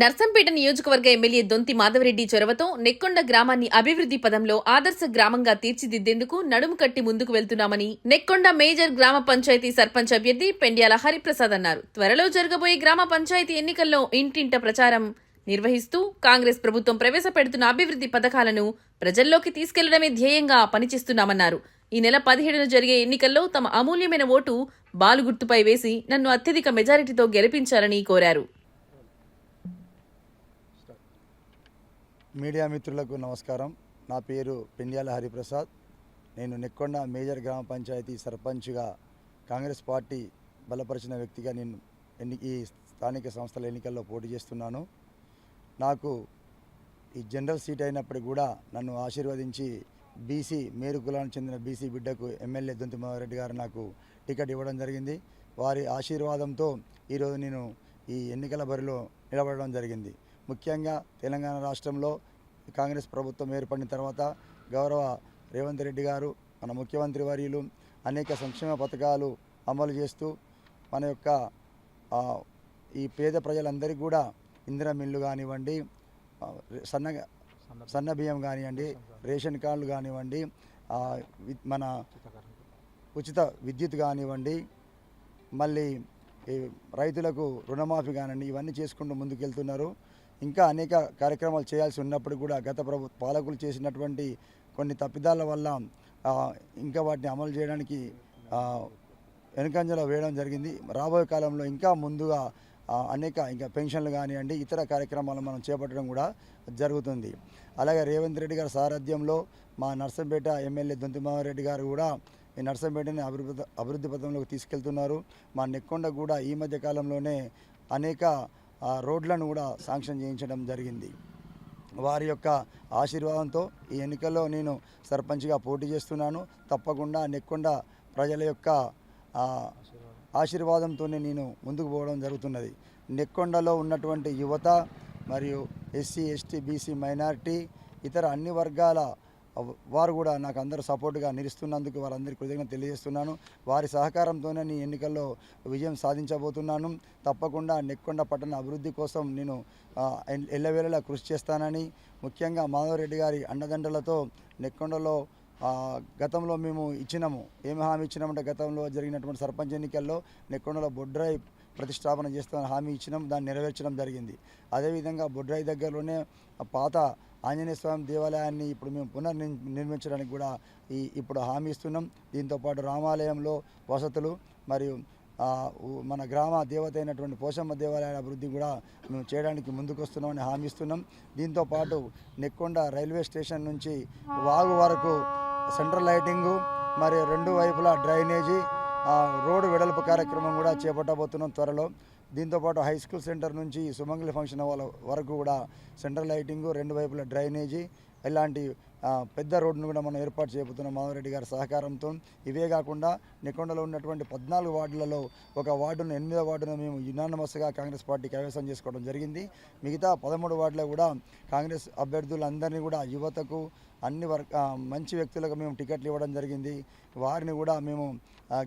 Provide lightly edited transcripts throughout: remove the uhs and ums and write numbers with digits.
నర్సంపేట నియోజకవర్గ ఎమ్మెల్యే దొంతి మాధవరెడ్డి చొరవతో నెక్కొండ గ్రామాన్ని అభివృద్ధి పదంలో ఆదర్శ గ్రామంగా తీర్చిదిద్దేందుకు నడుము కట్టి ముందుకు వెళ్తున్నామని నెక్కొండ మేజర్ గ్రామ పంచాయతీ సర్పంచ్ అభ్యర్థి పెండ్యాల హరిప్రసాద్ అన్నారు. త్వరలో జరగబోయే గ్రామ పంచాయతీ ఎన్నికల్లో ఇంటింట ప్రచారం నిర్వహిస్తూ కాంగ్రెస్ ప్రభుత్వం ప్రవేశపెడుతున్న అభివృద్ధి పథకాలను ప్రజల్లోకి తీసుకెళ్లడమే ధ్యేయంగా పనిచేస్తున్నామన్నారు. ఈ నెల 17న జరిగే ఎన్నికల్లో తమ అమూల్యమైన ఓటు బాలు గుర్తుపై వేసి నన్ను అత్యధిక మెజారిటీతో గెలిపించాలని కోరారు. మీడియా మిత్రులకు నమస్కారం. నా పేరు పెండ్యాల హరిప్రసాద్. నేను నెక్కొండ మేజర్ గ్రామ పంచాయతీ సర్పంచ్గా కాంగ్రెస్ పార్టీ బలపరిచిన వ్యక్తిగా నేను ఈ స్థానిక సంస్థల ఎన్నికల్లో పోటీ చేస్తున్నాను. నాకు ఈ జనరల్ సీట్ అయినప్పటికీ కూడా నన్ను ఆశీర్వదించి బీసీ మేరు కులానికి చెందిన బీసీ బిడ్డకు ఎమ్మెల్యే దొంతి మాధవరెడ్డి గారు నాకు టికెట్ ఇవ్వడం జరిగింది. వారి ఆశీర్వాదంతో ఈరోజు నేను ఈ ఎన్నికల బరిలో నిలబడడం జరిగింది. ముఖ్యంగా తెలంగాణ రాష్ట్రంలో కాంగ్రెస్ ప్రభుత్వం ఏర్పడిన తర్వాత గౌరవ రేవంత్ రెడ్డి గారు మన ముఖ్యమంత్రి వర్యులు అనేక సంక్షేమ పథకాలు అమలు చేస్తూ మన యొక్క ఈ పేద ప్రజలందరికీ కూడా ఇందిరా మిల్లు కానివ్వండి, సన్న బియ్యం కానివ్వండి, రేషన్ కార్డులు కానివ్వండి, మన ఉచిత విద్యుత్ కానివ్వండి, మళ్ళీ రైతులకు రుణమాఫీ కానివ్వండి, ఇవన్నీ చేసుకుంటూ ముందుకెళ్తున్నారు. ఇంకా అనేక కార్యక్రమాలు చేయాల్సి ఉన్నప్పుడు కూడా గత పాలకులు చేసినటువంటి కొన్ని తప్పిదాల వల్ల ఇంకా వాటిని అమలు చేయడానికి వెనుకంజలో వేయడం జరిగింది. రాబోయే కాలంలో ఇంకా ముందుగా అనేక ఇంకా పెన్షన్లు కానివ్వండి, ఇతర కార్యక్రమాలు మనం చేపట్టడం కూడా జరుగుతుంది. అలాగే రేవంత్ రెడ్డి గారి సారథ్యంలో మా నర్సంపేట ఎమ్మెల్యే దొంతి మాధవరెడ్డి గారు కూడా ఈ నర్సంపేటని అభివృద్ధి పథంలోకి తీసుకెళ్తున్నారు. మా నెక్కొండ కూడా ఈ మధ్య కాలంలోనే అనేక రోడ్లను కూడా శాంక్షన్ చేయించడం జరిగింది. వారి యొక్క ఆశీర్వాదంతో ఈ ఎన్నికల్లో నేను సర్పంచ్గా పోటీ చేస్తున్నాను. తప్పకుండా నెక్కొండ ప్రజల యొక్క ఆశీర్వాదంతోనే నేను ముందుకు పోవడం జరుగుతున్నది. నెక్కొండలో ఉన్నటువంటి యువత మరియు ఎస్సీ, ఎస్టీ, బీసీ, మైనారిటీ, ఇతర అన్ని వర్గాల వారు కూడా నాకు అందరూ సపోర్టుగా నిలుస్తున్నందుకు వారందరికీ కృతజ్ఞత తెలియజేస్తున్నాను. వారి సహకారంతోనే నేను ఎన్నికల్లో విజయం సాధించబోతున్నాను. తప్పకుండా నెక్కొండ పట్టణ అభివృద్ధి కోసం నేను ఎల్లవేళలా కృషి చేస్తానని, ముఖ్యంగా మాధవరెడ్డి గారి అండదండలతో నెక్కొండలో గతంలో మేము ఏమి హామీ ఇచ్చినామంటే గతంలో జరిగినటువంటి సర్పంచ్ ఎన్నికల్లో నెక్కొండలో బొడ్రాయి ప్రతిష్టాపన చేస్తామని హామీ ఇచ్చినాం. దాన్ని నెరవేర్చడం జరిగింది. అదేవిధంగా బొడ్రాయి దగ్గరలోనే పాత ఆంజనేయ స్వామి దేవాలయాన్ని ఇప్పుడు మేము నిర్మించడానికి కూడా ఇప్పుడు హామీ ఇస్తున్నాం. దీంతోపాటు రామాలయంలో వసతులు మరియు మన గ్రామ దేవత అయినటువంటి పోషమ్మ దేవాలయాల అభివృద్ధి కూడా మేము చేయడానికి ముందుకు వస్తున్నామని హామీ ఇస్తున్నాం. దీంతోపాటు నెక్కొండ రైల్వే స్టేషన్ నుంచి వాగు వరకు సెంట్రల్ లైటింగు మరియు రెండు వైపులా డ్రైనేజీ, రోడ్డు వెడల్పు కార్యక్రమం కూడా చేపట్టబోతున్నాం త్వరలో. దీంతోపాటు హై స్కూల్ సెంటర్ నుంచి సుమంగళి ఫంక్షన్ హాల్ వరకు కూడా సెంట్రల్ లైటింగు, రెండు వైపుల డ్రైనేజీ, ఇలాంటి పెద్ద రోడ్డును కూడా మనం ఏర్పాటు చేయబోతున్నాం మాధవరెడ్డి గారి సహకారంతో. ఇవే కాకుండా నెక్కొండలో ఉన్నటువంటి 14 వార్డులలో ఒక వార్డును 8వ వార్డును మేము యునానిమస్గా కాంగ్రెస్ పార్టీ కైవసం చేసుకోవడం జరిగింది. మిగతా 13 వార్డులో కూడా కాంగ్రెస్ అభ్యర్థులందరినీ కూడా యువతకు అన్ని మంచి వ్యక్తులకు మేము టికెట్లు ఇవ్వడం జరిగింది. వారిని కూడా మేము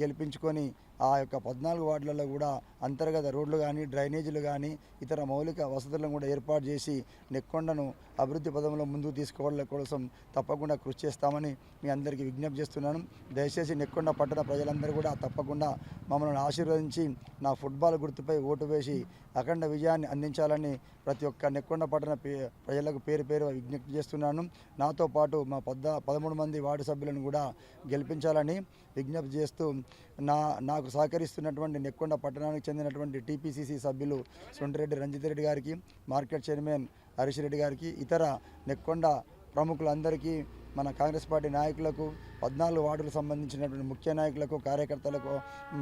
గెలిపించుకొని ఆ యొక్క 14 వార్డులలో కూడా అంతర్గత రోడ్లు కానీ, డ్రైనేజీలు కానీ, ఇతర మౌలిక వసతులను కూడా ఏర్పాటు చేసి నెక్కొండను అభివృద్ధి పదంలో ముందుకు తీసుకోవడం కోసం తప్పకుండా కృషి చేస్తామని మీ అందరికీ విజ్ఞప్తి చేస్తున్నాను. దయచేసి నెక్కొండ పట్టణ ప్రజలందరూ కూడా తప్పకుండా మమ్మల్ని ఆశీర్వదించి నా ఫుట్బాల్ గుర్తుపై ఓటు వేసి అఖండ విజయాన్ని అందించాలని ప్రతి ఒక్క నెక్కొండ పట్టణ ప్రజలకు పేరు పేరు విజ్ఞప్తి చేస్తున్నాను. నాతో పాటు మా 13 మంది వార్డు సభ్యులను కూడా గెలిపించాలని విజ్ఞప్తి చేస్తూ నాకు సహకరిస్తున్నటువంటి నెక్కొండ పట్టణానికి చెందినటువంటి టీపీసీసీ సభ్యులు సొంటిరెడ్డి రంజిత్ రెడ్డి గారికి, మార్కెట్ చైర్మన్ హరీష్ రెడ్డి గారికి, ఇతర నెక్కొండ ప్రముఖులందరికీ, మన కాంగ్రెస్ పార్టీ నాయకులకు, 14 వార్డులకు సంబంధించినటువంటి ముఖ్య నాయకులకు, కార్యకర్తలకు,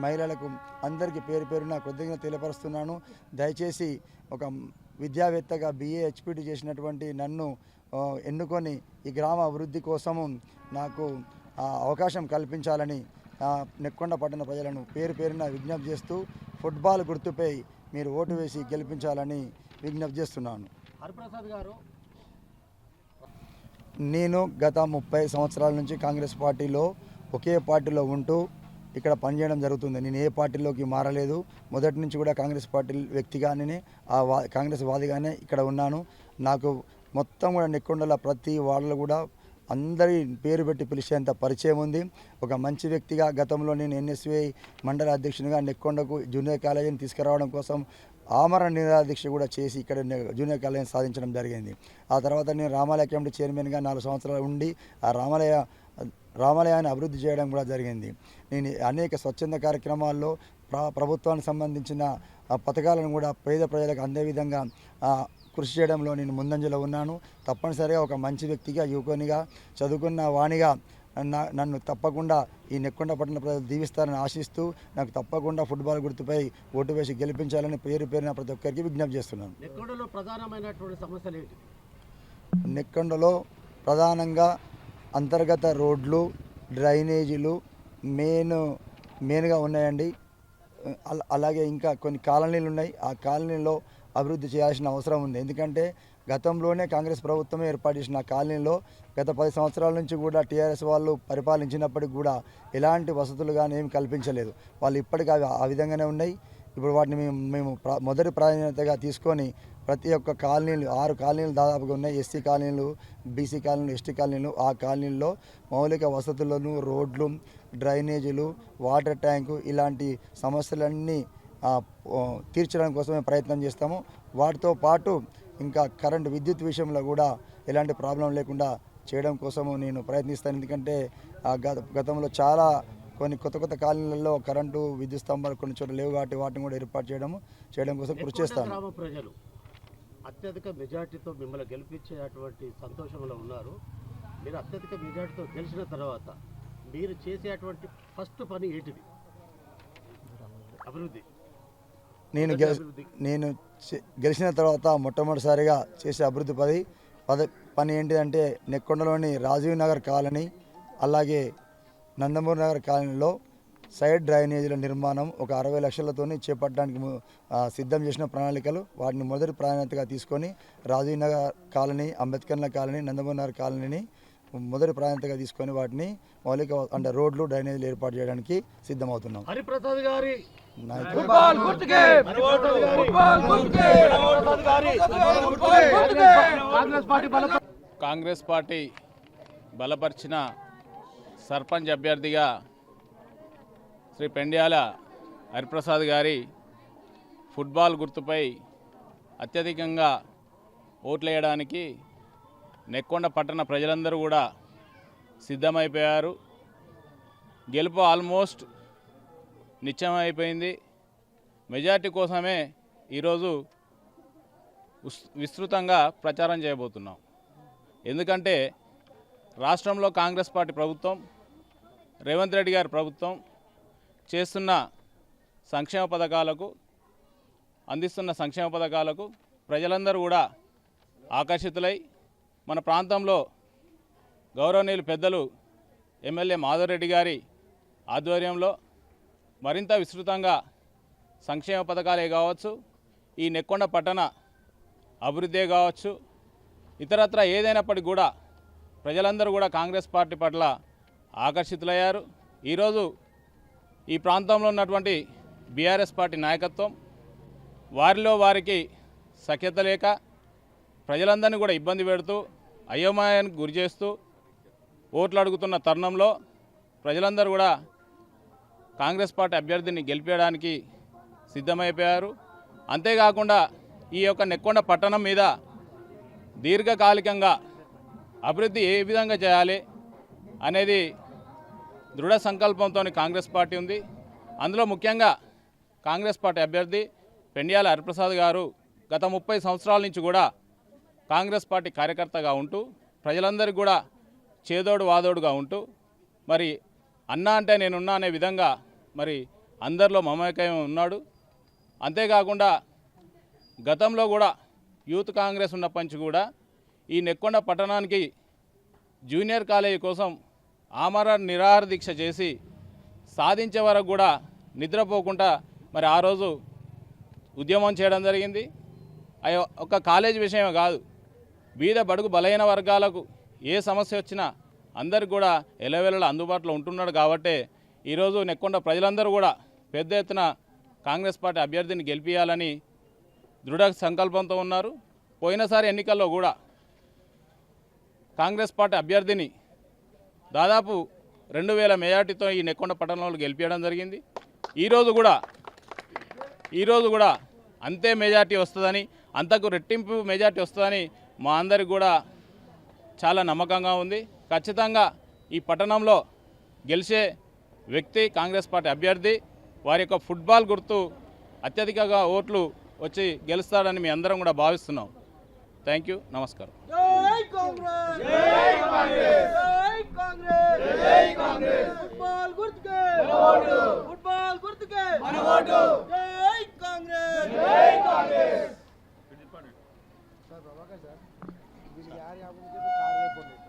మహిళలకు అందరికీ పేరు పేరున కృతజ్ఞత తెలియపరుస్తున్నాను. దయచేసి ఒక విద్యావేత్తగా BA HP చేసినటువంటి నన్ను ఎన్నుకొని ఈ గ్రామ అభివృద్ధి కోసము నాకు అవకాశం కల్పించాలని నెక్కొండ పట్టణ ప్రజలను పేరు పేరున విజ్ఞప్తి చేస్తూ ఫుట్బాల్ గుర్తుపై మీరు ఓటు వేసి గెలిపించాలని విజ్ఞప్తి చేస్తున్నాను. హరిప్రసాద్ గారు, నేను గత 30 సంవత్సరాల నుంచి కాంగ్రెస్ పార్టీలో ఒకే పార్టీలో ఉంటూ ఇక్కడ పనిచేయడం జరుగుతుంది. నేను ఏ పార్టీలోకి మారలేదు. మొదటి నుంచి కూడా కాంగ్రెస్ పార్టీ వ్యక్తిగానే కాంగ్రెస్ వాదిగానే ఇక్కడ ఉన్నాను. నాకు మొత్తం కూడా నెక్కొండల ప్రతి వాళ్ళలో కూడా అందరి పేరు పెట్టి పిలిచేంత పరిచయం ఉంది. ఒక మంచి వ్యక్తిగా గతంలో నేను ఎన్ఎస్వై మండల అధ్యక్షునిగా నెక్కొండకు జూనియర్ కాలేజీని తీసుకురావడం కోసం ఆమరణ నిరాదీక్ష కూడా చేసి ఇక్కడ జూనియర్ కాలేజీని సాధించడం జరిగింది. ఆ తర్వాత నేను రామాలయ కమిటీ చైర్మన్గా 4 సంవత్సరాలు ఉండి ఆ రామాలయాన్ని అభివృద్ధి చేయడం కూడా జరిగింది. నేను అనేక స్వచ్ఛంద కార్యక్రమాల్లో ప్రభుత్వానికి సంబంధించిన పథకాలను కూడా పేద ప్రజలకు అందే విధంగా కృషి చేయడంలో నేను ముందంజలో ఉన్నాను. తప్పనిసరిగా ఒక మంచి వ్యక్తిగా, యువకునిగా, చదువుకున్న వాణిగా నన్ను తప్పకుండా ఈ నెక్కొండ పట్టణ ప్రజలు దీవిస్తారని ఆశిస్తూ నాకు తప్పకుండా ఫుట్బాల్ గుర్తుపై ఓటు వేసి గెలిపించాలని పేరున ప్రతి ఒక్కరికి విజ్ఞప్తి చేస్తున్నాను. నెక్కొండలో ప్రధానమైనటువంటి సమస్యలు ఏంటి? నెక్కొండలో ప్రధానంగా అంతర్గత రోడ్లు, డ్రైనేజీలు మెయిన్గా ఉన్నాయండి. అలాగే ఇంకా కొన్ని కాలనీలు ఉన్నాయి. ఆ కాలనీలో అభివృద్ధి చేయాల్సిన అవసరం ఉంది. ఎందుకంటే గతంలోనే కాంగ్రెస్ ప్రభుత్వమే ఏర్పాటు చేసిన కాలనీలో గత 10 సంవత్సరాల నుంచి కూడా టీఆర్ఎస్ వాళ్ళు పరిపాలించినప్పటికి కూడా ఎలాంటి వసతులు కానీ ఏమి కల్పించలేదు. వాళ్ళు ఇప్పటికీ ఆ విధంగానే ఉన్నాయి. ఇప్పుడు వాటిని మేము మొదటి ప్రాధాన్యతగా తీసుకొని ప్రతి ఒక్క కాలనీలు 6 కాలనీలు దాదాపుగా ఉన్నాయి. ఎస్సీ కాలనీలు, బీసీ కాలనీలు, ఎస్టీ కాలనీలు. ఆ కాలనీల్లో మౌలిక వసతులను, రోడ్లు, డ్రైనేజీలు, వాటర్ ట్యాంకు ఇలాంటి సమస్యలన్నీ తీర్చడం కోసమే ప్రయత్నం చేస్తాము. వాటితో పాటు ఇంకా కరెంటు, విద్యుత్ విషయంలో కూడా ఎలాంటి ప్రాబ్లం లేకుండా చేయడం కోసము నేను ప్రయత్నిస్తాను. ఎందుకంటే గతంలో చాలా కొన్ని కొత్త కాలనీలలో కరెంటు, విద్యుత్ స్తంభాలు కొన్ని చోట్ల లేవు కాబట్టి వాటిని కూడా ఏర్పాటు చేయడం కోసం కృషి చేస్తాను. గ్రామ ప్రజలు అత్యధిక మెజార్టీతో మిమ్మల్ని గెలిపించేటువంటి సంతోషంలో ఉన్నారు. మీరు అత్యధిక మెజార్టీతో గెలిచిన తర్వాత మీరు చేసేటువంటి ఫస్ట్ పని ఏంటిది? అభివృద్ధి. నేను గెలిచిన తర్వాత మొట్టమొదటిసారిగా చేసే అభివృద్ధి పని ఏంటిదంటే నెక్కొండలోని రాజీవ్ నగర్ కాలనీ, అలాగే నందమూరి నగర్ కాలనీలో సైడ్ డ్రైనేజీల నిర్మాణం ఒక 60 లక్షలతో చేపట్టడానికి సిద్ధం చేసిన ప్రణాళికలు. వాటిని మొదటి ప్రాధాన్యతగా తీసుకొని రాజీవ్ నగర్ కాలనీ, అంబేద్కర్ కాలనీ, నందమూరి నగర్ కాలనీని మొదటి ప్రాధాన్యతగా తీసుకొని వాటిని మౌలిక అంటే రోడ్లు, డ్రైనేజీలు ఏర్పాటు చేయడానికి సిద్ధమవుతున్నాం. హరిప్రసాద్ గారి కాంగ్రెస్ పార్టీ బలపరిచిన సర్పంచ్ అభ్యర్థిగా శ్రీ పెండ్యాల హరిప్రసాద్ గారి ఫుట్బాల్ గుర్తుపై అత్యధికంగా ఓట్లేయడానికి నెక్కొండ పట్టణ ప్రజలందరూ కూడా సిద్ధమైపోయారు. గెలుపు ఆల్మోస్ట్ నిశ్చయమైపోయింది. మెజార్టీ కోసమే ఈరోజు విస్తృతంగా ప్రచారం చేయబోతున్నాం. ఎందుకంటే రాష్ట్రంలో కాంగ్రెస్ పార్టీ ప్రభుత్వం, రేవంత్ రెడ్డి గారి ప్రభుత్వం చేస్తున్న సంక్షేమ పథకాలకు, అందిస్తున్న సంక్షేమ పథకాలకు ప్రజలందరూ కూడా ఆకర్షితులై మన ప్రాంతంలో గౌరవనీయులు పెద్దలు ఎమ్మెల్యే మాధవరెడ్డి గారి ఆధ్వర్యంలో మరింత విస్తృతంగా సంక్షేమ పథకాలే కావచ్చు, ఈ నెక్కొండ పట్టణ అభివృద్ధే కావచ్చు, ఇతరత్ర ఏదైనప్పటికీ కూడా ప్రజలందరూ కూడా కాంగ్రెస్ పార్టీ పట్ల ఆకర్షితులయ్యారు. ఈరోజు ఈ ప్రాంతంలో ఉన్నటువంటి బీఆర్ఎస్ పార్టీ నాయకత్వం వారిలో వారికి సఖ్యత లేక ప్రజలందరినీ కూడా ఇబ్బంది పెడుతూ, అయోమయానికి గురి చేస్తూ ఓట్లు అడుగుతున్న తరుణంలో ప్రజలందరూ కూడా కాంగ్రెస్ పార్టీ అభ్యర్థిని గెలిపేయడానికి సిద్ధమైపోయారు. అంతేకాకుండా ఈ యొక్క నెక్కొండ పట్టణం మీద దీర్ఘకాలికంగా అభివృద్ధి ఏ విధంగా చేయాలి అనేది దృఢ సంకల్పంతో కాంగ్రెస్ పార్టీ ఉంది. అందులో ముఖ్యంగా కాంగ్రెస్ పార్టీ అభ్యర్థి పెండ్యాల హరిప్రసాద్ గారు గత 30 సంవత్సరాల నుంచి కూడా కాంగ్రెస్ పార్టీ కార్యకర్తగా ఉంటూ ప్రజలందరికీ కూడా చేదోడు వాదోడుగా ఉంటూ మరి అన్నా అంటే నేనున్నా అనే విధంగా మరి అందరిలో మమేకం ఉన్నాడు. అంతేకాకుండా గతంలో కూడా యూత్ కాంగ్రెస్ ఉన్నప్పటి నుంచి కూడా ఈ నెక్కొండ పట్టణానికి జూనియర్ కాలేజీ కోసం ఆమరణ నిరాహార దీక్ష చేసి సాధించే వరకు కూడా నిద్రపోకుండా మరి ఆ రోజు ఉద్యమం చేయడం జరిగింది. ఒక కాలేజీ విషయమే కాదు, బీద బడుగు బలహీన వర్గాలకు ఏ సమస్య వచ్చినా అందరికి కూడా ఎలవేళలో అందుబాటులో ఉంటున్నాడు. కాబట్టి ఈరోజు నెక్కొండ ప్రజలందరూ కూడా పెద్ద ఎత్తున కాంగ్రెస్ పార్టీ అభ్యర్థిని గెలిపించాలని దృఢ సంకల్పంతో ఉన్నారు. పోయినసారి ఎన్నికల్లో కూడా కాంగ్రెస్ పార్టీ అభ్యర్థిని దాదాపు 2000 మెజార్టీతో ఈ నెక్కొండ పట్టణంలో గెలిపించడం జరిగింది. ఈరోజు కూడా అంతే మెజార్టీ వస్తుందని, అంతకు రెట్టింపు మెజార్టీ వస్తుందని మా అందరికి కూడా చాలా నమ్మకంగా ఉంది. ఖచ్చితంగా ఈ పట్టణంలో గెలిచే వ్యక్తి కాంగ్రెస్ పార్టీ అభ్యర్థి. వారి యొక్క ఫుట్బాల్ గుర్తు అత్యధికంగా ఓట్లు వచ్చి గెలుస్తాడని మీ అందరం కూడా భావిస్తున్నాం. Thank you. నమస్కారం. జై కాంగ్రెస్ జై కాంగ్రెస్ జై కాంగ్రెస్ జై కాంగ్రెస్ ఫుట్బాల్ గుర్తుకే మనోడు ఫుట్బాల్ గుర్తుకే మనోడు జై కాంగ్రెస్ జై కాంగ్రెస్ సార్ బాగా సార్ వీళ్ళు యార్ యాబుకి కార్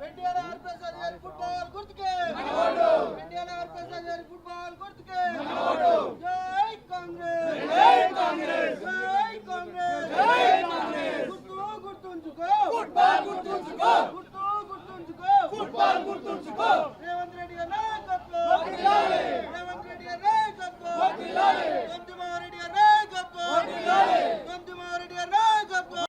పెండియాల ఆర్పేసర్ యార్ ఫుట్బాల్ గుర్తుకే మనోడు పెండియాల ఆర్పేసర్ యార్ ఫుట్బాల్ గుర్తుకే మనోడు జై కాంగ్రెస్ జై కాంగ్రెస్